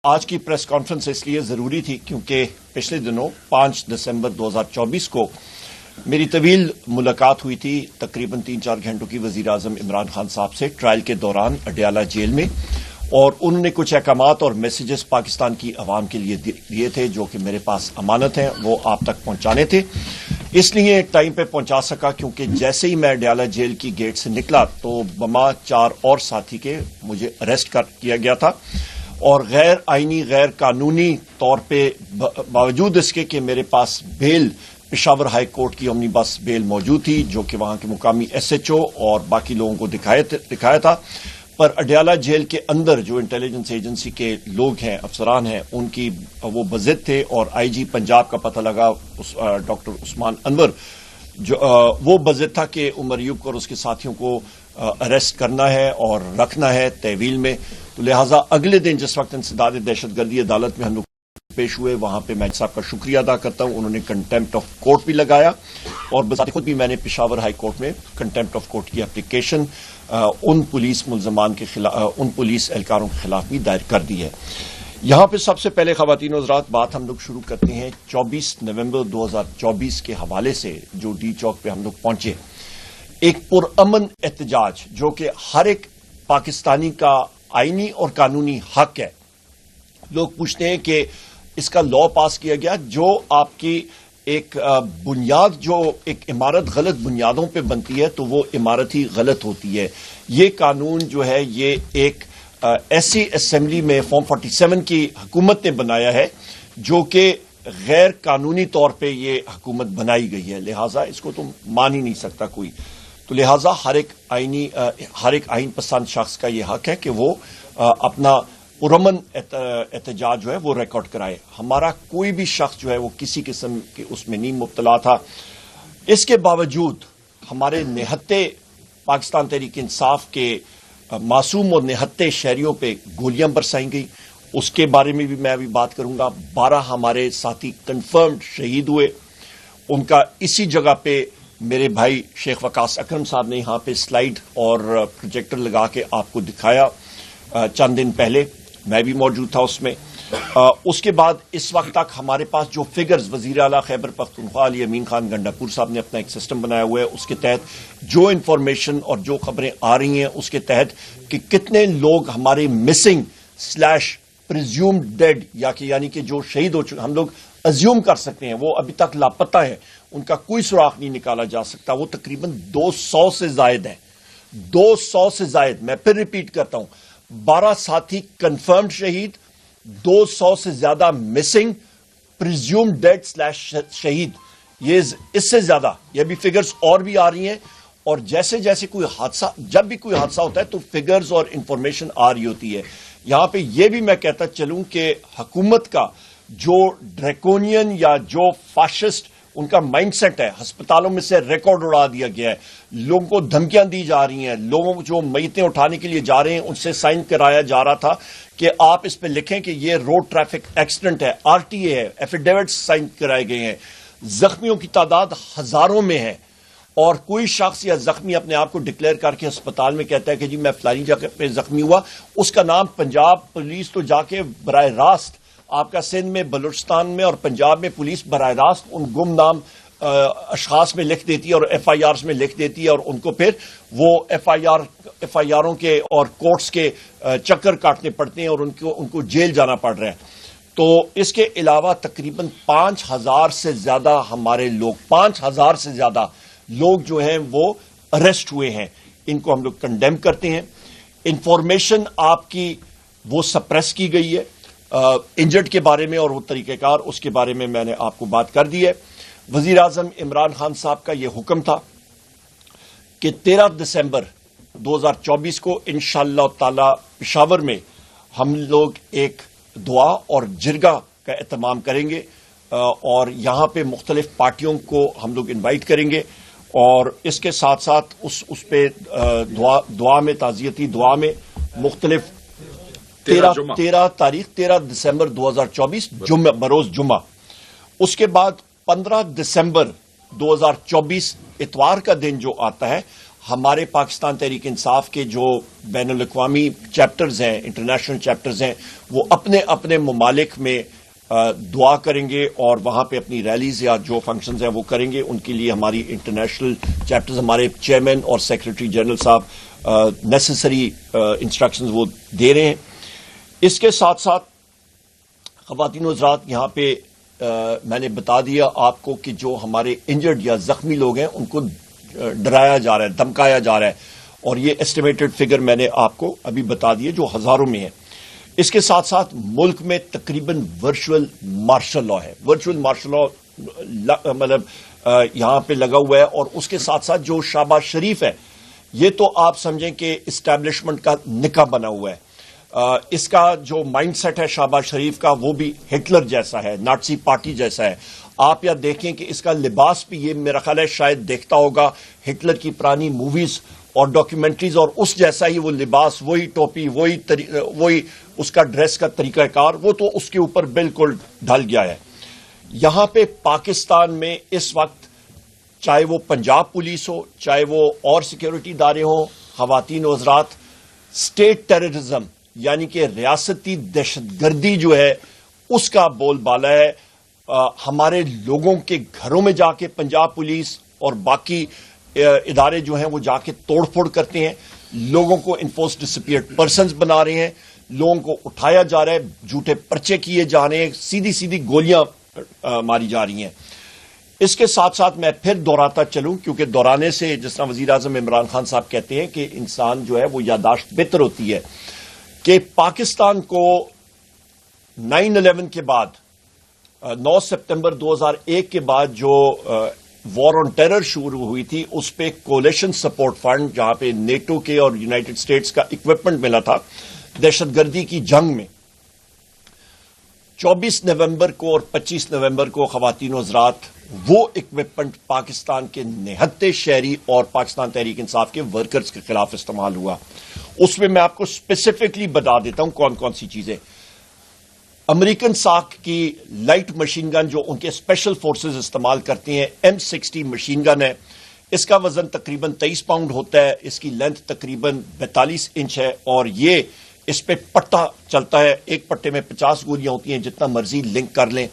آج کی press conference اس لیے ضروری تھی کیونکہ پچھلے دنوں 5 دسمبر 2024 کو میری طویل ملاقات ہوئی تھی تقریباً 3-4 گھنٹوں کی وزیر اعظم عمران خان صاحب سے ٹرائل کے دوران اڈیالہ جیل میں، اور انہوں نے کچھ احکامات اور میسیجز پاکستان کی عوام کے لیے دیے تھے جو کہ میرے پاس امانت ہیں، وہ آپ تک پہنچانے تھے۔ اس لیے ایک ٹائم پہ پہنچا سکا کیونکہ جیسے ہی میں اڈیالہ جیل کی گیٹ سے نکلا تو بما 4 اور ساتھی کے مجھے اریسٹ کیا گیا تھا، اور غیر آئینی غیر قانونی طور پہ باوجود اس کے کہ میرے پاس بیل پشاور ہائی کورٹ کی امنی بس بیل موجود تھی جو کہ وہاں کے مقامی ایس ایچ او اور باقی لوگوں کو دکھایا تھا، پر اڈیالہ جیل کے اندر جو انٹیلیجنس ایجنسی کے لوگ ہیں، افسران ہیں، ان کی وہ بضد تھے، اور آئی جی پنجاب کا پتہ لگا ڈاکٹر عثمان انور جو وہ بضد تھا کہ عمر ایوب کو اور اس کے ساتھیوں کو اریسٹ کرنا ہے اور رکھنا ہے تحویل میں، تو لہٰذا اگلے دن جس وقت انسداد دہشت گردی عدالت میں ہم لوگ پیش ہوئے، وہاں پہ میں صاحب کا شکریہ ادا کرتا ہوں، انہوں نے کنٹیمپٹ آف کورٹ بھی لگایا، اور بذات خود بھی میں نے پشاور ہائی کورٹ میں کنٹیمپٹ آف کورٹ کی اپلیکیشن ان پولیس ملزمان کے خلاف، ان پولیس اہلکاروں کے خلاف بھی دائر کر دی ہے۔ یہاں پہ سب سے پہلے خواتین و حضرات بات ہم لوگ شروع کرتے ہیں 24 نومبر 2024 کے حوالے سے، جو ڈی چوک پہ ہم لوگ پہنچے، ایک پرامن احتجاج جو کہ ہر ایک پاکستانی کا آئینی اور قانونی حق ہے۔ لوگ پوچھتے ہیں کہ اس کا لا پاس کیا گیا، جو آپ کی ایک بنیاد، جو ایک عمارت غلط بنیادوں پہ بنتی ہے تو وہ عمارت ہی غلط ہوتی ہے۔ یہ قانون جو ہے یہ ایک ایسی اسمبلی میں فارم 47 کی حکومت نے بنایا ہے جو کہ غیر قانونی طور پہ یہ حکومت بنائی گئی ہے، لہٰذا اس کو تو مان ہی نہیں سکتا کوئی، تو لہٰذا ہر ایک آئین پسند شخص کا یہ حق ہے کہ وہ اپنا پرامن احتجاج جو ہے وہ ریکارڈ کرائے۔ ہمارا کوئی بھی شخص جو ہے وہ کسی قسم کے اس میں نہیں مبتلا تھا، اس کے باوجود ہمارے نہتے پاکستان تحریک انصاف کے معصوم اور نہتے شہریوں پہ گولیاں برسائی گئی، اس کے بارے میں بھی میں ابھی بات کروں گا۔ 12 ہمارے ساتھی کنفرمڈ شہید ہوئے، ان کا اسی جگہ پہ میرے بھائی شیخ وقاص اکرم صاحب نے یہاں پہ سلائیڈ اور پروجیکٹر لگا کے آپ کو دکھایا چند دن پہلے، میں بھی موجود تھا اس میں۔ اس کے بعد اس وقت تک ہمارے پاس جو فگرز وزیر اعلیٰ خیبر پختونخوا علی امین خان گنڈاپور صاحب نے اپنا ایک سسٹم بنایا ہوا ہے، اس کے تحت جو انفارمیشن اور جو خبریں آ رہی ہیں اس کے تحت کہ کتنے لوگ ہمارے مسنگ / پریزیومڈ ڈیڈ یعنی کہ جو شہید ہو چکے، ہم لوگ ازیوم کر سکتے ہیں وہ ابھی تک لاپتہ ہیں، ان کا کوئی سراغ نہیں نکالا جا سکتا، وہ تقریباً 200 سے زائد ہیں، 200 سے زائد، میں پھر ریپیٹ کرتا ہوں، 12 ساتھی کنفرمڈ شہید، 200 سے زیادہ مسنگ، پریزیوم ڈیڈ / شہید، یہ اس سے زیادہ، یہ بھی فگرز اور بھی آ رہی ہیں، اور جیسے جیسے کوئی حادثہ، جب بھی کوئی حادثہ ہوتا ہے تو فگرز اور انفارمیشن آ رہی ہوتی ہے۔ یہاں پہ یہ بھی میں کہتا چلوں کہ حکومت کا جو ڈریکونین یا جو فاشسٹ ان کا مائنڈ سیٹ ہے، ہسپتالوں میں سے ریکارڈ اڑا دیا گیا ہے، لوگوں کو دھمکیاں دی جا رہی ہیں، لوگوں کو جو میتیں اٹھانے کے لیے جا رہے ہیں ان سے سائن کرایا جا رہا تھا کہ آپ اس پہ لکھیں کہ یہ روڈ ٹریفک ایکسیڈنٹ ہے، RTA ہے، ایفیڈیوٹس سائن کرائے گئے ہیں، زخمیوں کی تعداد ہزاروں میں ہے، اور کوئی شخص یا زخمی اپنے آپ کو ڈکلیئر کر کے ہسپتال میں کہتا ہے کہ جی میں فلانی جگہ پہ زخمی ہوا، اس کا نام پنجاب پولیس تو جا کے براہ راست آپ کا سندھ میں، بلوچستان میں اور پنجاب میں پولیس براہ راست ان گمنام اشخاص میں لکھ دیتی ہے اور FIRs میں لکھ دیتی ہے، اور ان کو پھر وہ FIRوں کے اور کورٹس کے چکر کاٹنے پڑتے ہیں اور ان کو جیل جانا پڑ رہا ہے۔ تو اس کے علاوہ تقریباً 5000 سے زیادہ ہمارے لوگ، 5000 سے زیادہ لوگ جو ہیں وہ اریسٹ ہوئے ہیں، ان کو ہم لوگ کنڈیم کرتے ہیں۔ انفارمیشن آپ کی وہ سپریس کی گئی ہے، انجرڈ کے بارے میں اور وہ طریقہ کار، اس کے بارے میں نے آپ کو بات کر دی ہے۔ وزیر اعظم عمران خان صاحب کا یہ حکم تھا کہ 13 دسمبر 2024 کو انشاءاللہ تعالی پشاور میں ہم لوگ ایک دعا اور جرگہ کا اہتمام کریں گے، اور یہاں پہ مختلف پارٹیوں کو ہم لوگ انوائٹ کریں گے، اور اس کے ساتھ ساتھ اس پہ دعا میں، تعزیتی دعا میں مختلف 13 دسمبر 2024 بروز جمعہ، اس کے بعد 15 دسمبر 2024 اتوار کا دن جو آتا ہے، ہمارے پاکستان تحریک انصاف کے جو بین الاقوامی چیپٹرز ہیں، انٹرنیشنل چیپٹرز ہیں، وہ اپنے اپنے ممالک میں دعا کریں گے اور وہاں پہ اپنی ریلیز یا جو فنکشنز ہیں وہ کریں گے. ان کے لیے ہماری انٹرنیشنل چیپٹرز، ہمارے چیئرمین اور سیکرٹری جنرل صاحب نیسسری انسٹرکشنز وہ دے رہے ہیں. اس کے ساتھ ساتھ خواتین و حضرات، یہاں پہ میں نے بتا دیا آپ کو کہ جو ہمارے انجرڈ یا زخمی لوگ ہیں ان کو ڈرایا جا رہا ہے، دھمکایا جا رہا ہے، اور یہ ایسٹیمیٹڈ فگر میں نے آپ کو ابھی بتا دیے جو ہزاروں میں ہے. اس کے ساتھ ساتھ ملک میں تقریباً ورچوئل مارشل لا ہے. ورچوئل مارشل لا مطلب یہاں پہ لگا ہوا ہے. اور اس کے ساتھ ساتھ جو شہباز شریف ہے، یہ تو آپ سمجھیں کہ اسٹیبلشمنٹ کا نکاح بنا ہوا ہے. اس کا جو مائنڈ سیٹ ہے شہباز شریف کا، وہ بھی ہٹلر جیسا ہے، نازی پارٹی جیسا ہے. آپ یا دیکھیں کہ اس کا لباس بھی، یہ میرا خیال ہے شاید دیکھتا ہوگا ہٹلر کی پرانی موویز اور ڈاکیومنٹریز، اور اس جیسا ہی وہ لباس، وہی ٹوپی، وہی اس کا ڈریس کا طریقہ کار، وہ تو اس کے اوپر بالکل ڈھل گیا ہے. یہاں پہ پاکستان میں اس وقت چاہے وہ پنجاب پولیس ہو، چاہے وہ اور سیکیورٹی ادارے ہوں، خواتین و حضرات، اسٹیٹ ٹیررزم یعنی کہ ریاستی دہشت گردی جو ہے اس کا بول بالا ہے. ہمارے لوگوں کے گھروں میں جا کے پنجاب پولیس اور باقی ادارے جو ہیں وہ جا کے توڑ پھوڑ کرتے ہیں، لوگوں کو انفورس ڈسپیئرڈ پرسنز بنا رہے ہیں، لوگوں کو اٹھایا جا رہا ہے، جھوٹے پرچے کیے جا رہے ہیں، سیدھی سیدھی گولیاں ماری جا رہی ہیں. اس کے ساتھ ساتھ میں پھر دہراتا چلوں، کیونکہ دہرانے سے جس طرح وزیر اعظم عمران خان صاحب کہتے ہیں کہ انسان جو ہے وہ یادداشت بہتر ہوتی ہے، کہ پاکستان کو 9/11 کے بعد، 9 سپتمبر 2001 کے بعد جو وار آن ٹیرر شروع ہوئی تھی، اس پہ کولیشن سپورٹ فنڈ، جہاں پہ نیٹو کے اور یونائٹڈ اسٹیٹس کا اکوپمنٹ ملا تھا دہشت گردی کی جنگ میں. 24 نومبر کو اور 25 نومبر کو خواتین و حضرات وہ اکوپمنٹ پاکستان کے نہتے شہری اور پاکستان تحریک انصاف کے ورکرز کے خلاف استعمال ہوا. اس میں آپ کو اسپیسیفکلی بتا دیتا ہوں کون کون سی چیزیں. امریکن ساکھ کی لائٹ مشین گن جو ان کے اسپیشل فورسز استعمال کرتے ہیں، M60 مشین گن ہے. اس کا وزن تقریباً 23 پاؤنڈ ہوتا ہے، اس کی لینتھ تقریباً 42 انچ ہے، اور یہ اس پہ پٹا چلتا ہے. ایک پٹے میں 50 گولیاں ہوتی ہیں، جتنا مرضی لنک کر لیں.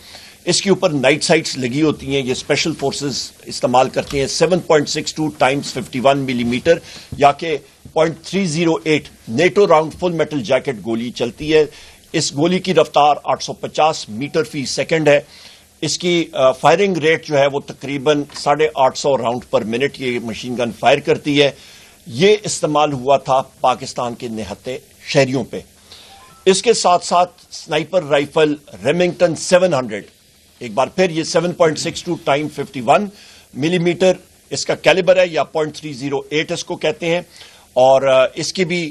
اس کے اوپر نائٹ سائٹس لگی ہوتی ہیں، یہ اسپیشل فورسز استعمال کرتے ہیں. 7.62 × 51 ملی میٹر یا کہ 0.308 نیٹو راؤنڈ فل میٹل جیکٹ گولی چلتی ہے. اس گولی کی رفتار 850 میٹر فی سیکنڈ ہے. اس کی فائرنگ ریٹ جو ہے وہ تقریباً 850 راؤنڈ پر منٹ یہ مشین گن فائر کرتی ہے. یہ استعمال ہوا تھا پاکستان کے نہتے شہریوں پہ. اس کے ساتھ ساتھ سنائپر رائفل ریمنگٹن 700، ایک بار پھر یہ 7.62 × 51 ملی میٹر اس کا کیلیبر ہے، یا 0.308 اس کو کہتے ہیں، اور اس کی بھی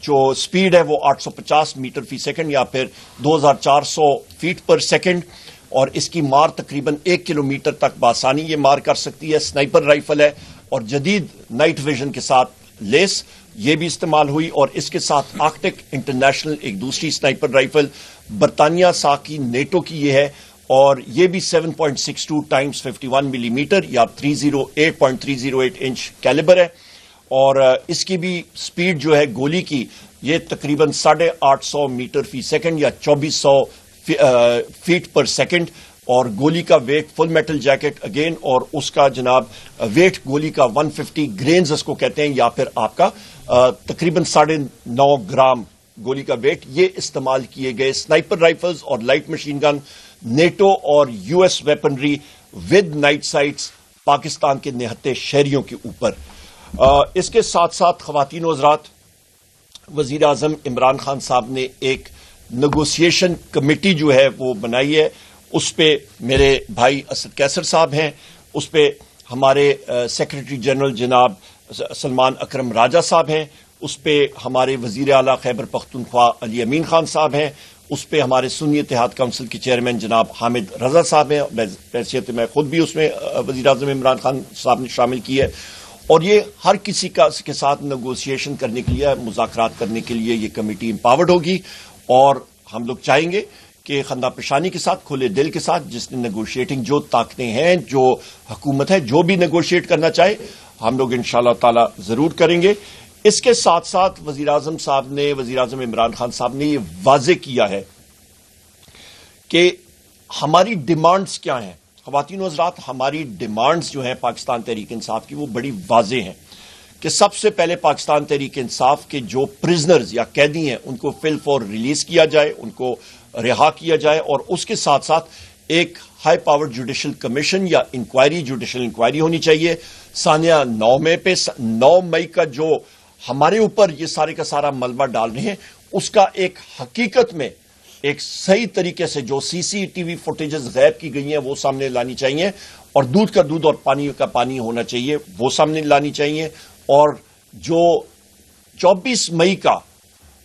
جو سپیڈ ہے وہ 850 میٹر فی سیکنڈ یا پھر 2400 فیٹ پر سیکنڈ، اور اس کی مار تقریباً 1 کلومیٹر تک بآسانی یہ مار کر سکتی ہے. سنائپر رائفل ہے اور جدید نائٹ ویژن کے ساتھ لیس یہ بھی استعمال ہوئی. اور اس کے ساتھ آرکٹک انٹرنیشنل ایک دوسری سنائپر رائفل برطانیہ ساکھ کی نیٹو کی یہ ہے، اور یہ بھی 7.62 × 51 ملی میٹر یا 308.308 انچ کیلیبر ہے. اور اس کی بھی سپیڈ جو ہے گولی کی یہ تقریباً 850 میٹر فی سیکنڈ یا 2400 فیٹ پر سیکنڈ، اور گولی کا ویٹ فل میٹل جیکٹ اگین، اور اس کا جناب ویٹ گولی کا 150 گرینز اس کو کہتے ہیں، یا پھر آپ کا تقریباً 9.5 گرام گولی کا ویٹ. یہ استعمال کیے گئے سنائپر رائفلز اور لائٹ مشین گن نیٹو اور US weaponry with night sites Pakistan کے نہتے شہریوں کے اوپر. اس کے ساتھ ساتھ خواتین و حضرات، وزیر اعظم عمران خان صاحب نے ایک نیگوسیشن کمیٹی جو ہے وہ بنائی ہے. اس پہ میرے بھائی اسد کیسر صاحب ہیں، اس پہ ہمارے سیکرٹری جنرل جناب سلمان اکرم راجہ صاحب ہیں، اس پہ ہمارے وزیر اعلیٰ خیبر پختونخوا علی امین خان صاحب ہیں، اس پہ ہمارے سنی اتحاد کونسل کے چیئرمین جناب حامد رضا صاحب ہیں. بحیثیت میں خود بھی اس میں وزیر اعظم عمران خان صاحب نے شامل کی ہے. اور یہ ہر کسی کے ساتھ نیگوسیشن کرنے کے لیے، مذاکرات کرنے کے لیے یہ کمیٹی امپاورڈ ہوگی. اور ہم لوگ چاہیں گے کہ خندہ پیشانی کے ساتھ، کھلے دل کے ساتھ، جس نے نیگوشیٹنگ جو طاقتیں ہیں، جو حکومت ہے، جو بھی نیگوشیٹ کرنا چاہے، ہم لوگ انشاءاللہ تعالی ضرور کریں گے. اس کے ساتھ ساتھ وزیر اعظم عمران خان صاحب نے یہ واضح کیا ہے کہ ہماری ڈیمانڈز کیا ہیں. خواتین و حضرات، ہماری ڈیمانڈز جو ہیں پاکستان تحریک انصاف کی، وہ بڑی واضح ہیں کہ سب سے پہلے پاکستان تحریک انصاف کے جو پرزنرز یا قیدی ہیں ان کو فی الفور ریلیز کیا جائے، ان کو رہا کیا جائے، اور اس کے ساتھ ساتھ ایک ہائی پاور جوڈیشل کمیشن یا جوڈیشل انکوائری ہونی چاہیے. ثانیہ 9 مئی کا جو ہمارے اوپر یہ سارے کا سارا ملبہ ڈال رہے ہیں، اس کا ایک حقیقت میں ایک صحیح طریقے سے جو CCTV فوٹیجز غائب کی گئی ہیں وہ سامنے لانی چاہیے، اور دودھ کا دودھ اور پانی کا پانی ہونا چاہیے وہ سامنے لانی چاہیے. اور جو 24 مئی کا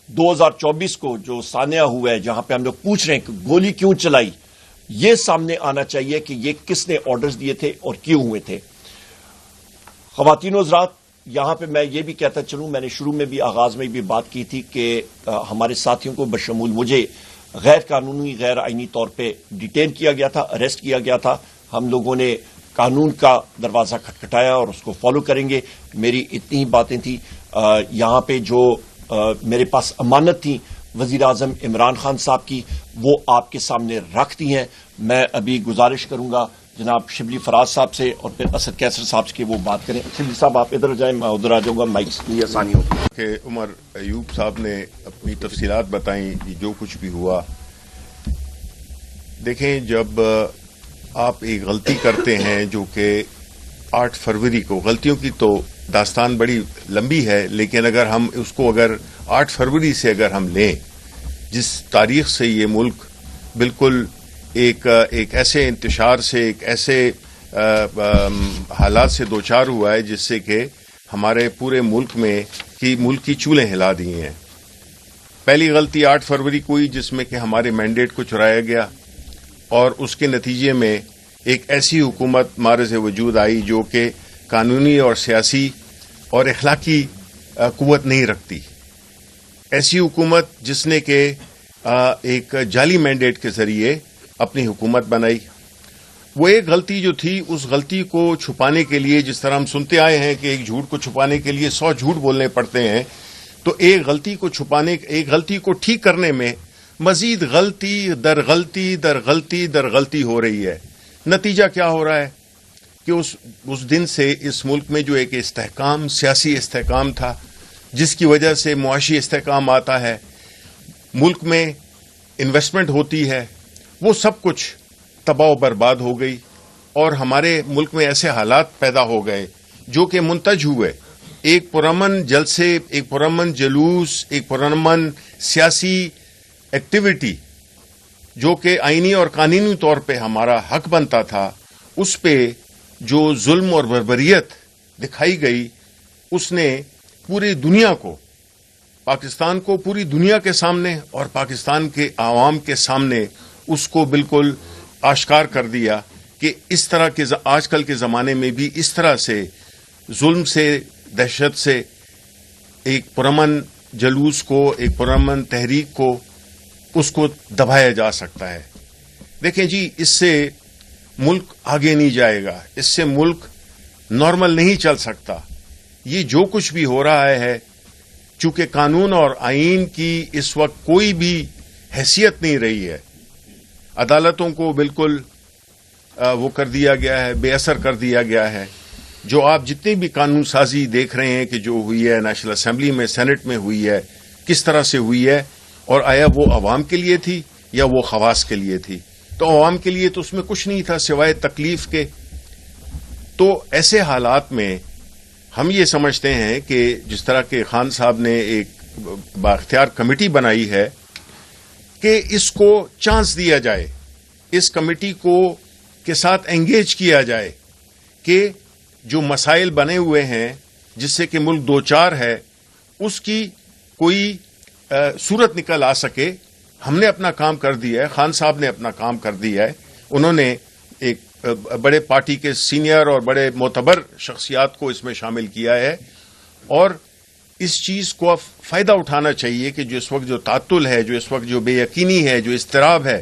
2024 کو جو سانحہ ہوا ہے، جہاں پہ ہم لوگ پوچھ رہے ہیں کہ گولی کیوں چلائی، یہ سامنے آنا چاہیے کہ یہ کس نے آرڈرز دیے تھے اور کیوں ہوئے تھے. خواتین و حضرات، یہاں پہ میں یہ بھی کہتا چلوں، میں نے شروع میں بھی آغاز میں بھی بات کی تھی کہ ہمارے ساتھیوں کو بشمول مجھے غیر قانونی غیر آئینی طور پہ ڈیٹین کیا گیا تھا، اریسٹ کیا گیا تھا. ہم لوگوں نے قانون کا دروازہ کھٹکھٹایا اور اس کو فالو کریں گے. میری اتنی ہی باتیں تھیں. یہاں پہ جو میرے پاس امانت تھی وزیر اعظم عمران خان صاحب کی، وہ آپ کے سامنے رکھ دی ہیں. میں ابھی گزارش کروں گا جناب شبلی فراز صاحب سے اور پھر اسد کیسر صاحب سے کہ وہ بات کریں. شبلی صاحب آپ ادھر جائیں، میں ادھر آ جاؤں گا، مائک کی آسانی ہوگی. کہ عمر ایوب صاحب نے اپنی تفصیلات بتائیں جو کچھ بھی ہوا. دیکھیں، جب آپ ایک غلطی کرتے ہیں جو کہ 8 فروری کو، غلطیوں کی تو داستان بڑی لمبی ہے، لیکن اگر ہم اس کو 8 فروری سے اگر ہم لیں، جس تاریخ سے یہ ملک بالکل ایک ایسے انتشار سے، ایک ایسے حالات سے دوچار ہوا ہے جس سے کہ ہمارے پورے ملک کی چولیں ہلا دی ہیں. پہلی غلطی 8 فروری کو ہوئی جس میں کہ ہمارے مینڈیٹ کو چرایا گیا، اور اس کے نتیجے میں ایک ایسی حکومت معرض وجود آئی جو کہ قانونی اور سیاسی اور اخلاقی قوت نہیں رکھتی. ایسی حکومت جس نے کہ ایک جعلی مینڈیٹ کے ذریعے اپنی حکومت بنائی. وہ ایک غلطی جو تھی، اس غلطی کو چھپانے کے لیے، جس طرح ہم سنتے آئے ہیں کہ ایک جھوٹ کو چھپانے کے لیے 100 جھوٹ بولنے پڑتے ہیں، تو ایک غلطی کو ٹھیک کرنے میں مزید غلطی در غلطی ہو رہی ہے. نتیجہ کیا ہو رہا ہے کہ اس دن سے اس ملک میں جو ایک استحکام، سیاسی استحکام تھا، جس کی وجہ سے معاشی استحکام آتا ہے، ملک میں انویسٹمنٹ ہوتی ہے، وہ سب کچھ تباہ و برباد ہو گئی. اور ہمارے ملک میں ایسے حالات پیدا ہو گئے جو کہ منتج ہوئے. ایک پرامن جلسے، ایک پرامن جلوس، ایک پرامن سیاسی ایکٹیویٹی جو کہ آئینی اور قانونی طور پہ ہمارا حق بنتا تھا، اس پہ جو ظلم اور بربریت دکھائی گئی، اس نے پوری دنیا کو، پاکستان کو پوری دنیا کے سامنے اور پاکستان کے عوام کے سامنے اس کو بالکل آشکار کر دیا کہ اس طرح کے آج کل کے زمانے میں بھی اس طرح سے ظلم سے، دہشت سے ایک پرامن جلوس کو، ایک پرامن تحریک کو، اس کو دبایا جا سکتا ہے. دیکھیں جی، اس سے ملک آگے نہیں جائے گا، اس سے ملک نارمل نہیں چل سکتا. یہ جو کچھ بھی ہو رہا ہے، چونکہ قانون اور آئین کی اس وقت کوئی بھی حیثیت نہیں رہی ہے، عدالتوں کو بالکل وہ کر دیا گیا ہے، بے اثر کر دیا گیا ہے. جو آپ جتنی بھی قانون سازی دیکھ رہے ہیں کہ جو ہوئی ہے نیشنل اسمبلی میں، سینٹ میں ہوئی ہے، کس طرح سے ہوئی ہے، اور آیا وہ عوام کے لیے تھی یا وہ خواص کے لیے تھی؟ تو عوام کے لیے تو اس میں کچھ نہیں تھا سوائے تکلیف کے. تو ایسے حالات میں ہم یہ سمجھتے ہیں کہ جس طرح کہ خان صاحب نے ایک بااختیار کمیٹی بنائی ہے کہ اس کو چانس دیا جائے، اس کمیٹی کو کے ساتھ انگیج کیا جائے کہ جو مسائل بنے ہوئے ہیں جس سے کہ ملک دوچار ہے، اس کی کوئی صورت نکل آ سکے. ہم نے اپنا کام کر دیا ہے، خان صاحب نے اپنا کام کر دیا ہے. انہوں نے ایک بڑے پارٹی کے سینئر اور بڑے معتبر شخصیات کو اس میں شامل کیا ہے، اور اس چیز کو فائدہ اٹھانا چاہیے کہ جو اس وقت جو تعطل ہے، جو اس وقت جو بے یقینی ہے، جو اضطراب ہے،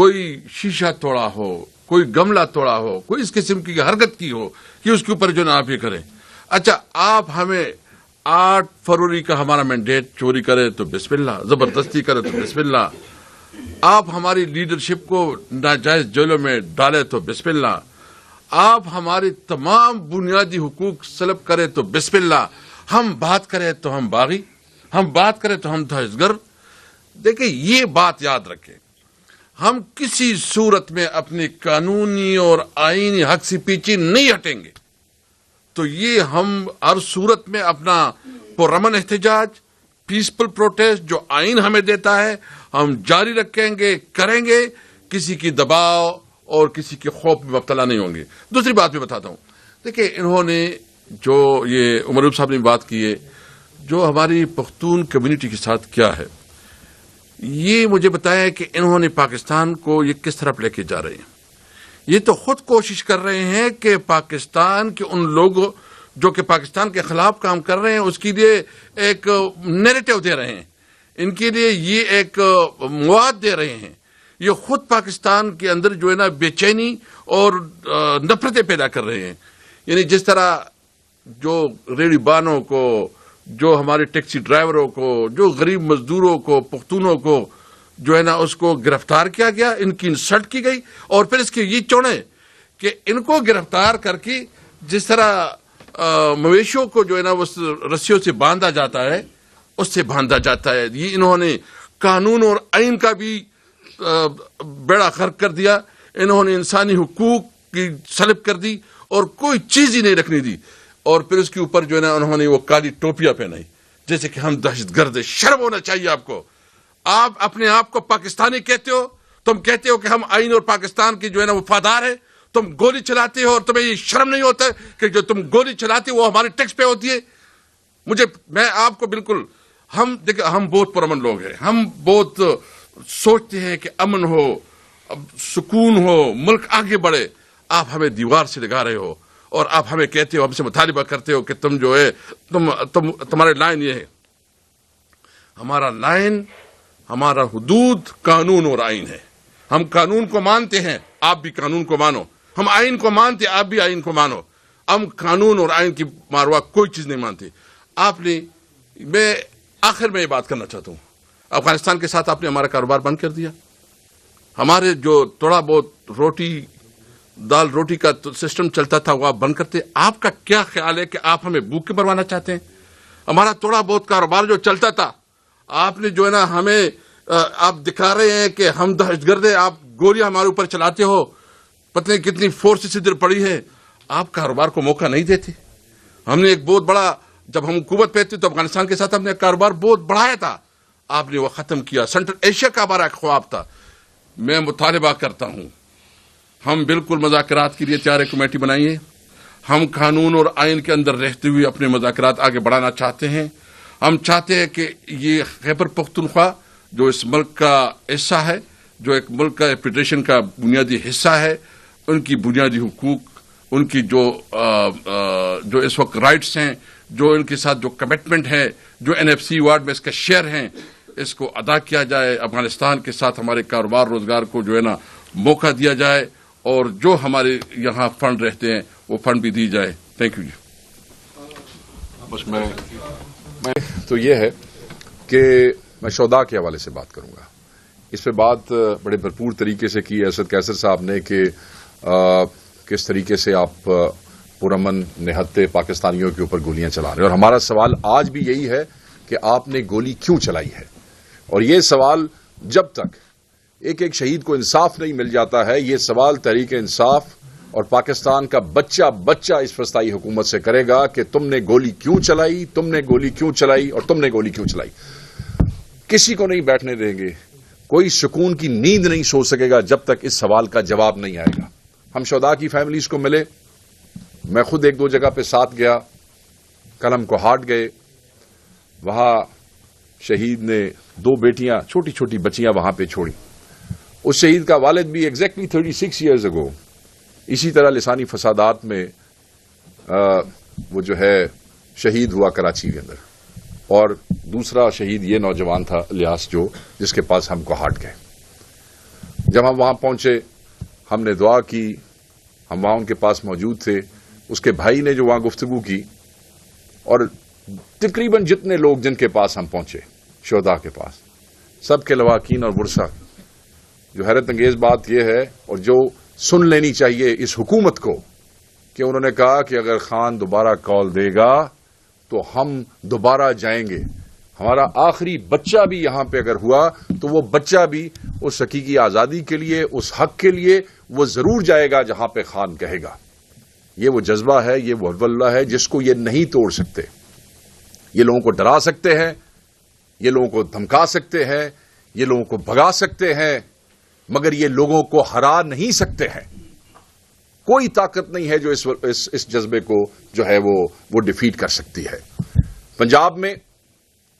کوئی شیشہ توڑا ہو، کوئی گملہ توڑا ہو، کوئی اس قسم کی حرکت کی ہو کہ اس کے اوپر جو نا آپ یہ کریں. اچھا، آپ ہمیں 8 فروری کا ہمارا مینڈیٹ چوری کرے تو بسم اللہ، زبردستی کرے تو بسم اللہ، آپ ہماری لیڈرشپ کو ناجائز جیلوں میں ڈالے تو بسم اللہ، آپ ہماری تمام بنیادی حقوق سلب کرے تو بسم اللہ، ہم بات کریں تو ہم باغی، ہم بات کریں تو ہم دہشت گرد. دیکھیں، یہ بات یاد رکھیں، ہم کسی صورت میں اپنی قانونی اور آئینی حق سے پیچھے نہیں ہٹیں گے. تو یہ ہم ہر صورت میں اپنا پرامن احتجاج، پیسفل پروٹیسٹ جو آئین ہمیں دیتا ہے، ہم جاری رکھیں گے، کریں گے. کسی کی دباؤ اور کسی کے خوف میں مبتلا نہیں ہوں گے. دوسری بات میں بتاتا ہوں، دیکھیں، انہوں نے جو یہ عمر ایوب صاحب نے بات کی ہے، جو ہماری پختون کمیونٹی کے ساتھ کیا ہے، یہ مجھے بتایا کہ انہوں نے پاکستان کو یہ کس طرف لے کے جا رہے ہیں. یہ تو خود کوشش کر رہے ہیں کہ پاکستان کے ان لوگوں جو کہ پاکستان کے خلاف کام کر رہے ہیں اس کے لیے ایک نیریٹو دے رہے ہیں، ان کے لیے یہ ایک مواد دے رہے ہیں. یہ خود پاکستان کے اندر جو ہے نا بے اور نفرتیں پیدا کر رہے ہیں. یعنی جس طرح جو ریڑھی بانوں کو، جو ہمارے ٹیکسی ڈرائیوروں کو، جو غریب مزدوروں کو، پختونوں کو جو ہے نا اس کو گرفتار کیا گیا، ان کی انسلٹ کی گئی، اور پھر اس کے یہ چوڑے کہ ان کو گرفتار کر کے جس طرح مویشیوں کو جو ہے نا اس رسیوں سے باندھا جاتا ہے، اس سے باندھا جاتا ہے. یہ انہوں نے قانون اور آئین کا بھی بیڑا غرق کر دیا. انہوں نے انسانی حقوق کی سلب کر دی اور کوئی چیز ہی نہیں رکھنی دی. اور پھر اس کے اوپر جو ہے نا انہوں نے وہ کالی ٹوپیاں پہنائی جیسے کہ ہم دہشت گرد ہیں. شرم ہونا چاہیے آپ کو. آپ اپنے آپ کو پاکستانی کہتے ہو، تم کہتے ہو کہ ہم آئین اور پاکستان کی جو ہے نا وفادار ہے، تم گولی چلاتے ہو اور تمہیں یہ شرم نہیں ہوتا کہ جو تم گولی چلاتے ہو وہ ہمارے ٹیکس پہ ہوتی ہے. میں آپ کو بالکل، ہم بہت پرامن لوگ ہیں، ہم بہت سوچتے ہیں کہ امن ہو، سکون ہو، ملک آگے بڑھے. آپ ہمیں دیوار سے لگا رہے ہو اور آپ ہمیں کہتے ہو، ہم سے مطالبہ کرتے ہو کہ تم جو ہے تمہارے لائن یہ ہے. ہمارا لائن، ہمارا حدود قانون اور آئین ہے. ہم قانون کو مانتے ہیں، آپ بھی قانون کو مانو. ہم آئین کو مانتے، آپ بھی آئین کو مانو. ہم قانون اور آئین کی ماروا کوئی چیز نہیں مانتے. میں آخر میں یہ بات کرنا چاہتا ہوں، افغانستان کے ساتھ آپ نے ہمارا کاروبار بند کر دیا. ہمارے جو تھوڑا بہت دال روٹی کا سسٹم چلتا تھا وہ آپ بند کرتے. آپ کا کیا خیال ہے کہ آپ ہمیں بھوک کے مروانا چاہتے ہیں؟ ہمارا تھوڑا بہت کاروبار جو چلتا تھا، آپ نے جو ہے نا ہمیں آپ دکھا رہے ہیں کہ ہم دہشت گرد ہیں، آپ گولیاں ہمارے اوپر چلاتے ہو، پتہ نہیں کتنی فورسز ادھر پڑی ہے. آپ کاروبار کو موقع نہیں دیتے. ہم نے ایک بہت بڑا، جب ہم حکومت پہ تھے تو افغانستان کے ساتھ ہم نے کاروبار بہت بڑھایا تھا، آپ نے وہ ختم کیا. سینٹرل ایشیا کا ہمارا ایک خواب تھا. میں مطالبہ کرتا ہوں، ہم بالکل مذاکرات کے لیے تیار کمیٹی بنائیے. ہم قانون اور آئین کے اندر رہتے ہوئے اپنے مذاکرات آگے بڑھانا چاہتے ہیں. ہم چاہتے ہیں کہ یہ خیبر پختونخوا جو اس ملک کا حصہ ہے، جو ایک ملک کا فیڈریشن کا بنیادی حصہ ہے، ان کی بنیادی حقوق، ان کی جو اس وقت رائٹس ہیں، جو ان کے ساتھ جو کمٹمنٹ ہے، جو NFC وارڈ میں اس کا شیئر ہیں، اس کو ادا کیا جائے. افغانستان کے ساتھ ہمارے کاروبار روزگار کو جو ہے نا موقع دیا جائے، اور جو ہمارے یہاں فنڈ رہتے ہیں وہ فنڈ بھی دی جائے. تھینک یو جی. بس میں تو یہ ہے کہ میں شہداء کے حوالے سے بات کروں گا. اس پہ بات بڑے بھرپور طریقے سے کی اسد کیسر صاحب نے کہ کس طریقے سے آپ پرامن نہتے پاکستانیوں کے اوپر گولیاں چلا رہے ہیں. اور ہمارا سوال آج بھی یہی ہے کہ آپ نے گولی کیوں چلائی ہے. اور یہ سوال جب تک ایک شہید کو انصاف نہیں مل جاتا ہے، یہ سوال تحریک انصاف اور پاکستان کا بچہ اس فسطائی حکومت سے کرے گا کہ تم نے گولی کیوں چلائی، تم نے گولی کیوں چلائی اور تم نے گولی کیوں چلائی. کسی کو نہیں بیٹھنے دیں گے، کوئی سکون کی نیند نہیں سو سکے گا جب تک اس سوال کا جواب نہیں آئے گا. ہم شہداء کی فیملیز کو ملے، میں خود 1-2 جگہ پہ ساتھ گیا. کل ہم کو ہاٹ گئے، وہاں شہید نے 2 بیٹیاں، چھوٹی چھوٹی بچیاں وہاں پہ چھوڑی. اس شہید کا والد بھی ایگزیکٹلی 36 ایئرز اگو اسی طرح لسانی فسادات میں وہ جو ہے شہید ہوا کراچی کے اندر. اور دوسرا شہید یہ نوجوان تھا الیاس، جس کے پاس ہم کو ہاٹ گئے. جب ہم وہاں پہنچے ہم نے دعا کی, ہم وہاں ان کے پاس موجود تھے. اس کے بھائی نے جو وہاں گفتگو کی, اور تقریباً جتنے لوگ جن کے پاس ہم پہنچے شہداء کے پاس, سب کے لواحقین اور ورثاء. جو حیرت انگیز بات یہ ہے اور جو سن لینی چاہیے اس حکومت کو, کہ انہوں نے کہا کہ اگر خان دوبارہ کال دے گا تو ہم دوبارہ جائیں گے. ہمارا آخری بچہ بھی یہاں پہ اگر ہوا تو وہ بچہ بھی اس حقیقی آزادی کے لیے, اس حق کے لیے وہ ضرور جائے گا جہاں پہ خان کہے گا. یہ وہ جذبہ ہے, یہ وہ ولولہ ہے جس کو یہ نہیں توڑ سکتے. یہ لوگوں کو ڈرا سکتے ہیں, یہ لوگوں کو دھمکا سکتے ہیں, یہ لوگوں کو بھگا سکتے ہیں, مگر یہ لوگوں کو ہرا نہیں سکتے ہیں. کوئی طاقت نہیں ہے جو اس جذبے کو جو ہے وہ ڈیفیٹ کر سکتی ہے. پنجاب میں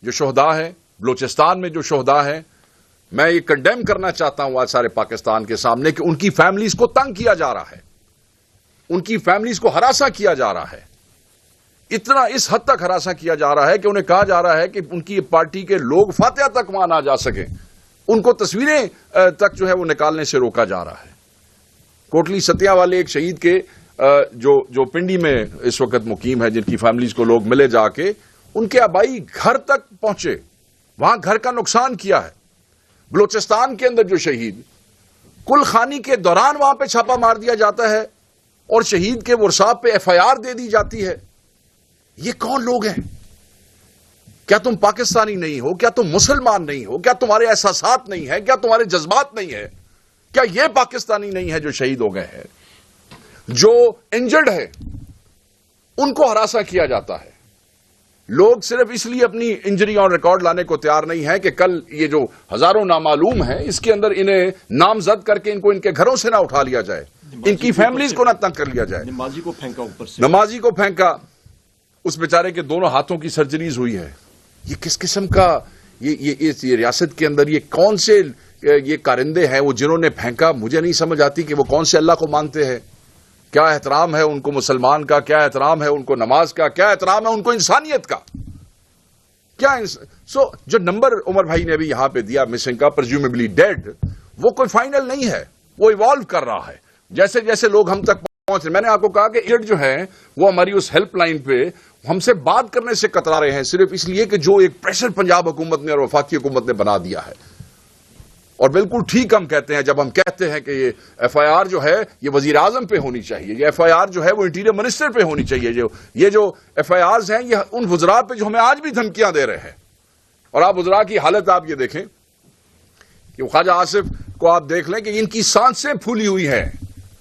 جو شہداء ہیں, بلوچستان میں جو شہداء ہیں, میں یہ کنڈیم کرنا چاہتا ہوں آج سارے پاکستان کے سامنے کہ ان کی فیملیز کو تنگ کیا جا رہا ہے, ان کی فیملیز کو ہراساں کیا جا رہا ہے. اتنا اس حد تک ہراساں کیا جا رہا ہے کہ انہیں کہا جا رہا ہے کہ ان کی پارٹی کے لوگ فاتحہ تک وہاں نہ جا سکیں, ان کو تصویریں تک جو ہے وہ نکالنے سے روکا جا رہا ہے. کوٹلی ستیا والے ایک شہید کے جو پنڈی میں اس وقت مقیم ہے, جن کی فیملیز کو لوگ ملے جا کے, ان کے آبائی گھر تک پہنچے, وہاں گھر کا نقصان کیا ہے. بلوچستان کے اندر جو شہید, کل خانی کے دوران وہاں پہ چھاپا مار دیا جاتا ہے اور شہید کے ورثاء پہ FIR دے دی جاتی ہے. یہ کون لوگ ہیں؟ کیا تم پاکستانی نہیں ہو؟ کیا تم مسلمان نہیں ہو؟ کیا تمہارے احساسات نہیں ہیں؟ کیا تمہارے جذبات نہیں ہیں؟ کیا یہ پاکستانی نہیں ہے جو شہید ہو گئے ہیں؟ جو انجرڈ ہے ان کو ہراساں کیا جاتا ہے. لوگ صرف اس لیے اپنی انجری آن ریکارڈ لانے کو تیار نہیں ہے کہ کل یہ جو ہزاروں نامعلوم ہیں اس کے اندر انہیں نامزد کر کے ان کو ان کے گھروں سے نہ اٹھا لیا جائے, ان کی فیملیز کو نہ تنگ کر لیا جائے. نمازی کو پھینکا اوپر سے, نمازی کو پھینکا, اس بیچارے کے دونوں ہاتھوں کی سرجریز ہوئی ہے. یہ کس قسم کا یہ ریاست کے اندر یہ کون سے یہ کارندے ہیں وہ جنہوں نے پھینکا؟ مجھے نہیں سمجھ آتی کہ وہ کون سے اللہ کو مانتے ہیں. کیا احترام ہے ان کو مسلمان کا, کیا احترام ہے ان کو نماز کا, کیا احترام ہے ان کو انسانیت کا, کیا جو نمبر عمر بھائی نے بھی یہاں پہ دیا مسنگ کا, پرزیومیبلی ڈیڈ, وہ کوئی فائنل نہیں ہے, وہ ایوالو کر رہا ہے جیسے جیسے لوگ ہم تک پہنچ رہے. میں نے آپ کو کہا کہ ایڈ جو ہے وہ ہماری اس ہیلپ لائن پہ ہم سے بات کرنے سے کترا رہے ہیں, صرف اس لیے کہ جو ایک پریشر پنجاب حکومت نے اور وفاقی حکومت نے بنا دیا ہے. اور بالکل ٹھیک ہم کہتے ہیں جب ہم کہتے ہیں کہ یہ FIR جو ہے یہ وزیر اعظم پہ ہونی چاہیے, یہ FIR جو ہے وہ انٹیریئر منسٹر پہ ہونی چاہیے. یہ جو FIRs ہیں یہ ان وزراء پہ جو ہمیں آج بھی دھمکیاں دے رہے ہیں. اور آپ وزراء کی حالت آپ یہ دیکھیں کہ خواجہ آصف کو آپ دیکھ لیں کہ ان کی سانسیں پھولی ہوئی ہیں.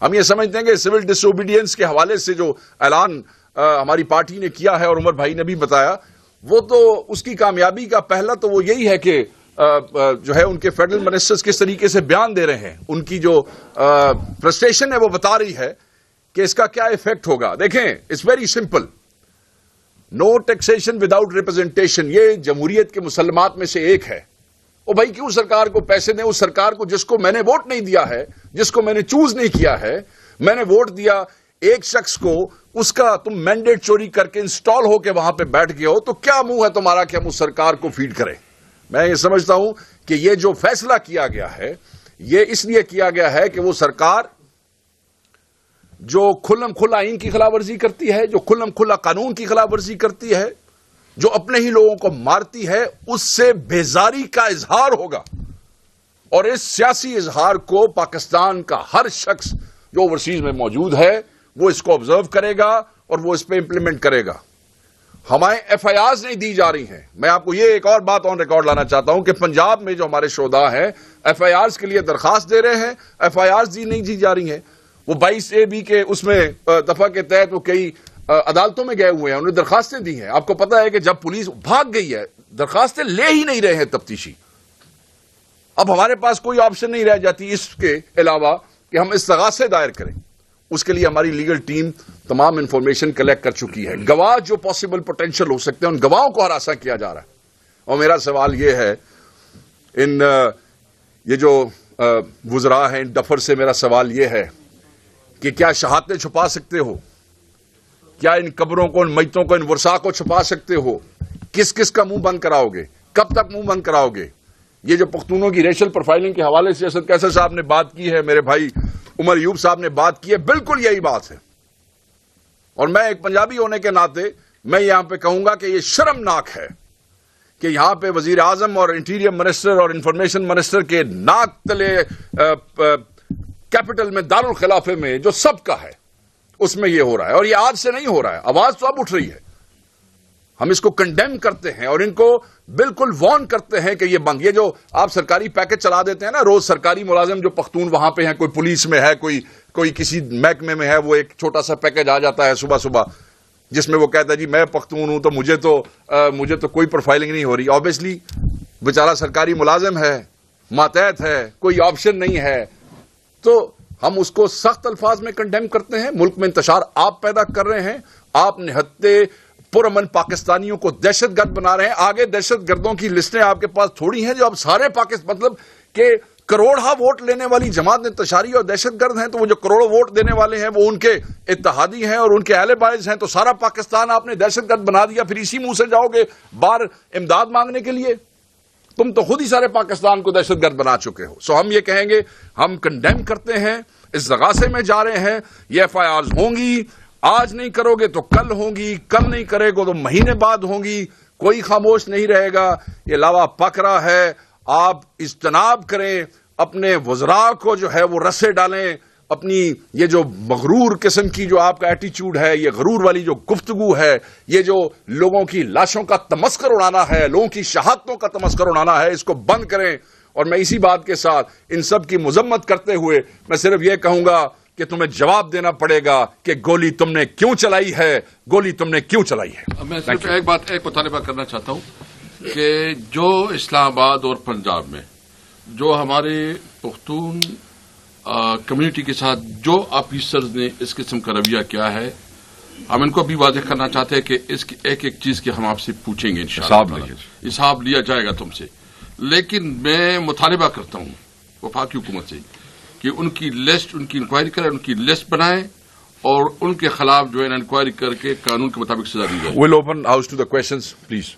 ہم یہ سمجھتے ہیں کہ سول ڈس اوبیڈینس کے حوالے سے جو اعلان ہماری پارٹی نے کیا ہے اور عمر بھائی نے بھی بتایا, وہ تو اس کی کامیابی کا پہلا تو وہ یہی ہے کہ جو ہے ان کے فیڈرل منسٹرز کس طریقے سے بیان دے رہے ہیں, ان کی جو فرسٹریشن ہے وہ بتا رہی ہے کہ اس کا کیا ایفیکٹ ہوگا. دیکھیں it's very simple, no taxation without representation, یہ جمہوریت کے مسلمات میں سے ایک ہے. او بھائی کیوں سرکار کو پیسے دیں؟ اس سرکار کو جس کو میں نے ووٹ نہیں دیا ہے, جس کو میں نے چوز نہیں کیا ہے, میں نے ووٹ دیا ایک شخص کو, اس کا تم مینڈیٹ چوری کر کے انسٹال ہو کے وہاں پہ بیٹھ گئے ہو, تو کیا منہ ہے تمہارا کہ ہم اس سرکار کو فیڈ کریں؟ میں یہ سمجھتا ہوں کہ یہ جو فیصلہ کیا گیا ہے یہ اس لیے کیا گیا ہے کہ وہ سرکار جو کھلم کھلا آئین کی خلاف ورزی کرتی ہے, جو کھلم کھلا قانون کی خلاف ورزی کرتی ہے, جو اپنے ہی لوگوں کو مارتی ہے, اس سے بیزاری کا اظہار ہوگا. اور اس سیاسی اظہار کو پاکستان کا ہر شخص جو اوورسیز میں موجود ہے وہ اس کو آبزرو کرے گا اور وہ اس پہ امپلیمنٹ کرے گا. ہمیں FIRs نہیں دی جا رہی ہیں. میں آپ کو یہ ایک اور بات آن ریکارڈ لانا چاہتا ہوں کہ پنجاب میں جو ہمارے شہداء ہیں FIRs کے لیے درخواست دے رہے ہیں, FIRs نہیں دی جا رہی ہیں. وہ 22AB کے اس میں دفعہ کے تحت وہ کئی عدالتوں میں گئے ہوئے ہیں, انہوں نے درخواستیں دی ہیں. آپ کو پتا ہے کہ جب پولیس بھاگ گئی ہے, درخواستیں لے ہی نہیں رہے ہیں تفتیشی. اب ہمارے پاس کوئی آپشن نہیں رہ جاتی اس کے علاوہ کہ ہم استغاثے دائر کریں. اس کے لیے ہماری لیگل ٹیم تمام انفارمیشن کلیکٹ کر چکی ہے. گواہ جو پاسبل پوٹینشیل ہو سکتے ہیں ان گواہوں کو ہراساں کیا جا رہا ہے. اور میرا سوال یہ ہے یہ جو وزراء ہیں ان ڈفر سے, میرا سوال یہ ہے کہ کیا شہادتیں چھپا سکتے ہو؟ کیا ان قبروں کو, ان میتوں کو, ان ورثاء کو چھپا سکتے ہو؟ کس کس کا منہ بند کراؤ گے؟ کب تک منہ بند کراؤ گے؟ یہ جو پختونوں کی ریشل پروفائلنگ کے حوالے سے اسد کیسر صاحب نے بات کی ہے, میرے بھائی عمر ایوب صاحب نے بات کی ہے, بالکل یہی بات ہے. اور میں ایک پنجابی ہونے کے ناطے میں یہاں پہ کہوں گا کہ یہ شرمناک ہے کہ یہاں پہ وزیر اعظم اور انٹیریئر منسٹر اور انفارمیشن منسٹر کے ناک تلے کیپٹل میں دارالخلافے میں جو سب کا ہے اس میں یہ ہو رہا ہے. اور یہ آج سے نہیں ہو رہا ہے, آواز تو اب اٹھ رہی ہے. ہم اس کو کنڈیم کرتے ہیں اور ان کو بالکل وارن کرتے ہیں کہ یہ بند. یہ جو آپ سرکاری پیکج چلا دیتے ہیں نا, روز سرکاری ملازم جو پختون وہاں پہ ہیں, کوئی پولیس میں ہے, کوئی کسی محکمے میں ہے, وہ ایک چھوٹا سا پیکج آ جاتا ہے صبح صبح جس میں وہ کہتا ہے جی میں پختون ہوں تو مجھے تو کوئی پروفائلنگ نہیں ہو رہی. آبویسلی بیچارہ سرکاری ملازم ہے, ماتحت ہے, کوئی آپشن نہیں ہے, تو ہم اس کو سخت الفاظ میں کنڈیم کرتے ہیں. ملک میں انتشار آپ پیدا کر رہے ہیں, آپ نہتے پرامن پاکستانیوں کو دہشت گرد بنا رہے ہیں. آگے دہشت گردوں کی لسٹیں آپ کے پاس تھوڑی ہیں جو اب سارے پاکستان, مطلب کہ کروڑا ووٹ لینے والی جماعت انتشاری اور دہشت گرد ہیں, تو وہ جو کروڑوں ووٹ دینے والے ہیں وہ ان کے اتحادی ہیں اور ان کے اہل باعث ہیں, تو سارا پاکستان آپ نے دہشت گرد بنا دیا. پھر اسی منہ سے جاؤ گے باہر امداد مانگنے کے لیے؟ تم تو خود ہی سارے پاکستان کو دہشت گرد بنا چکے ہو. سو ہم یہ کہیں گے, ہم کنڈیم کرتے ہیں, اس زغاثے میں جا رہے ہیں. یہ ایف آئی آرز ہوں گی, آج نہیں کرو گے تو کل ہوں گی, کل نہیں کرے گا تو مہینے بعد ہوں گی, کوئی خاموش نہیں رہے گا. یہ لاوا پک رہا ہے, آپ اجتناب کریں, اپنے وزراء کو جو ہے وہ رسے ڈالیں. اپنی یہ جو مغرور قسم کی جو آپ کا ایٹیچیوڈ ہے, یہ غرور والی جو گفتگو ہے, یہ جو لوگوں کی لاشوں کا تمسخر اڑانا ہے, لوگوں کی شہادتوں کا تمسخر اڑانا ہے, اس کو بند کریں. اور میں اسی بات کے ساتھ ان سب کی مذمت کرتے ہوئے میں صرف یہ کہوں گا کہ تمہیں جواب دینا پڑے گا کہ گولی تم نے کیوں چلائی ہے, گولی تم نے کیوں چلائی ہے. میں صرف ایک مطالبہ کرنا چاہتا ہوں کہ جو اسلام آباد اور پنجاب میں جو ہمارے پختون کمیونٹی کے ساتھ جو آفیسرز نے اس قسم کا رویہ کیا ہے, ہم ان کو بھی واضح کرنا چاہتے ہیں کہ اس کی ایک ایک چیز کی ہم آپ سے پوچھیں گے انشاءاللہ, حساب لیا جائے گا تم سے. لیکن میں مطالبہ کرتا ہوں وفاقی حکومت سے کہ ان کی لسٹ, ان کی انکوائری کریں, ان کی لسٹ بنائیں اور ان کے خلاف جو ہے انکوائری کر کے قانون کے مطابق سزا دی جائے. We'll open house to the questions please.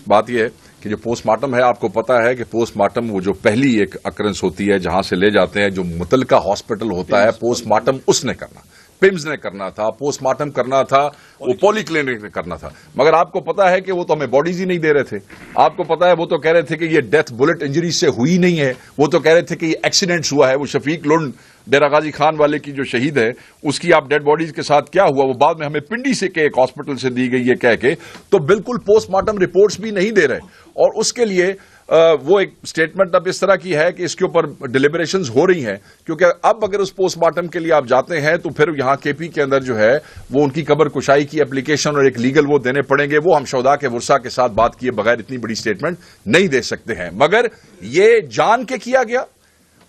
بات یہ ہے کہ جو پوسٹ مارٹم ہے, آپ کو پتا ہے کہ پوسٹ مارٹم وہ جو پہلی ایک اکرنس ہوتی ہے جہاں سے لے جاتے ہیں, جو متعلقہ ہاسپٹل ہوتا ہے, پوسٹ مارٹم اس نے کرنا, پمز نے کرنا تھا, پوسٹ مارٹم کرنا تھا وہ پولی کلینک نے کرنا تھا. مگر آپ کو پتا ہے کہ وہ تو ہمیں باڈیز ہی نہیں دے رہے تھے. آپ کو پتا ہے وہ تو کہہ رہے تھے کہ یہ ڈیتھ بلٹ انجری سے ہوئی نہیں ہے, وہ تو کہہ رہے تھے کہ یہ ایکسیڈنٹس ہوا ہے. وہ شفیق لنڈ ڈیرہ غازی خان والے کی جو شہید ہے اس کی آپ ڈیڈ باڈیز کے ساتھ کیا ہوا, وہ بعد میں ہمیں پنڈی سے کہ ایک ہاسپٹل سے دی گئی ہے کہہ کے, تو بالکل پوسٹ مارٹم رپورٹس بھی نہیں دے رہے. اور اس کے لیے وہ ایک سٹیٹمنٹ اب اس طرح کی ہے کہ اس کے اوپر ڈیلیبریشنز ہو رہی ہیں, کیونکہ اب اگر اس پوسٹ مارٹم کے لیے آپ جاتے ہیں تو پھر یہاں کے پی کے اندر جو ہے وہ ان کی قبر کشائی کی اپلیکیشن اور ایک لیگل وہ دینے پڑیں گے. وہ ہم شہداء کے ورثاء کے ساتھ بات کیے بغیر اتنی بڑی سٹیٹمنٹ نہیں دے سکتے ہیں. مگر یہ جان کے کیا گیا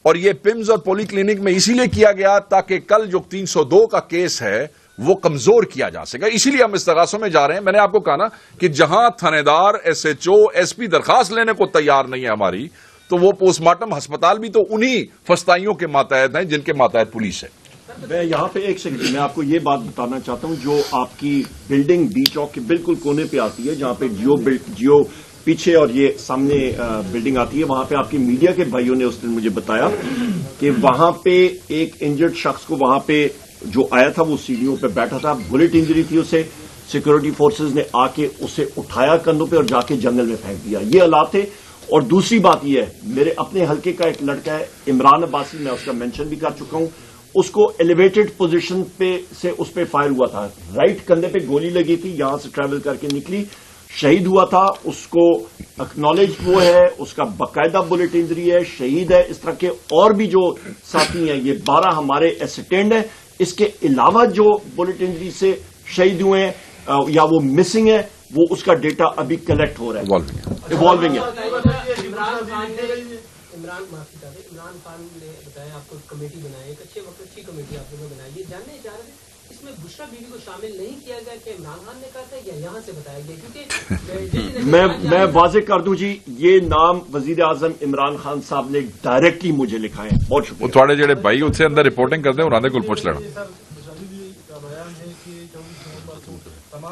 اور یہ پمز اور پولی کلینک میں اسی لیے کیا گیا تاکہ کل جو 302 کا کیس ہے وہ کمزور کیا جا سکے. اسی لیے ہم استغاثوں میں جا رہے ہیں. میں نے آپ کو کہا نا کہ جہاں تھانے S H O, S P درخواست لینے کو تیار نہیں ہے ہماری, تو وہ پوسٹ مارٹم ہسپتال بھی تو انہی فسطائیوں کے ماتحت ہیں جن کے ماتحت پولیس ہے. میں یہاں پہ ایک سیکنڈ میں آپ کو یہ بات بتانا چاہتا ہوں, جو آپ کی بلڈنگ ڈی چوک کے بالکل کونے پہ آتی ہے جہاں پہ جیو پیچھے اور یہ سامنے بلڈنگ آتی ہے, وہاں پہ آپ کی میڈیا کے بھائیوں نے اس دن مجھے بتایا کہ وہاں پہ ایک انجرڈ شخص کو وہاں پہ جو آیا تھا وہ سیڑھیوں پہ بیٹھا تھا, بلٹ انجری تھی اسے, سیکورٹی فورسز نے آ کے اسے اٹھایا کندھوں پہ اور جا کے جنگل میں پھینک دیا. یہ حالات تھے. اور دوسری بات یہ ہے, میرے اپنے حلقے کا ایک لڑکا ہے عمران عباسی, میں اس کا مینشن بھی کر چکا ہوں, اس کو ایلیویٹڈ پوزیشن پہ سے اس پہ فائر ہوا تھا, رائٹ کندھے پہ گولی لگی تھی, یہاں سے ٹریول کر کے نکلی, شہید ہوا تھا. اس کو اکنالج وہ ہے, اس کا باقاعدہ بلٹ انجری ہے, شہید ہے. اس طرح کے اور بھی جو ساتھی ہیں, یہ 12 ہمارے اسٹینڈ ہیں. اس کے علاوہ جو بلٹ انجری سے شہید ہوئے ہیں یا وہ مسنگ ہے, وہ اس کا ڈیٹا ابھی کلیکٹ ہو رہا ہے, ایوالونگ ہے. عمران خان نے بتایا آپ کو کمیٹی بنائی, ایک اچھے وقت اچھی کمیٹی آپ لوگوں نے بنائی. یہ جاننے جا رہے تھے اس میں بشرا بیوی کو شامل نہیں کیا گیا کہ عمران خان نے کہا تھا یا یہاں سے بتایا گیا؟ کیونکہ میں واضح کر دوں جی, یہ نام وزیر اعظم عمران خان صاحب نے ڈائریکٹلی مجھے لکھا ہے. بہت شکریہ. وہ تھوڑے جڑے بھائی اتنے اندر رپورٹنگ کرتے ہیں انہوں نے کچھ پوچھ لینا.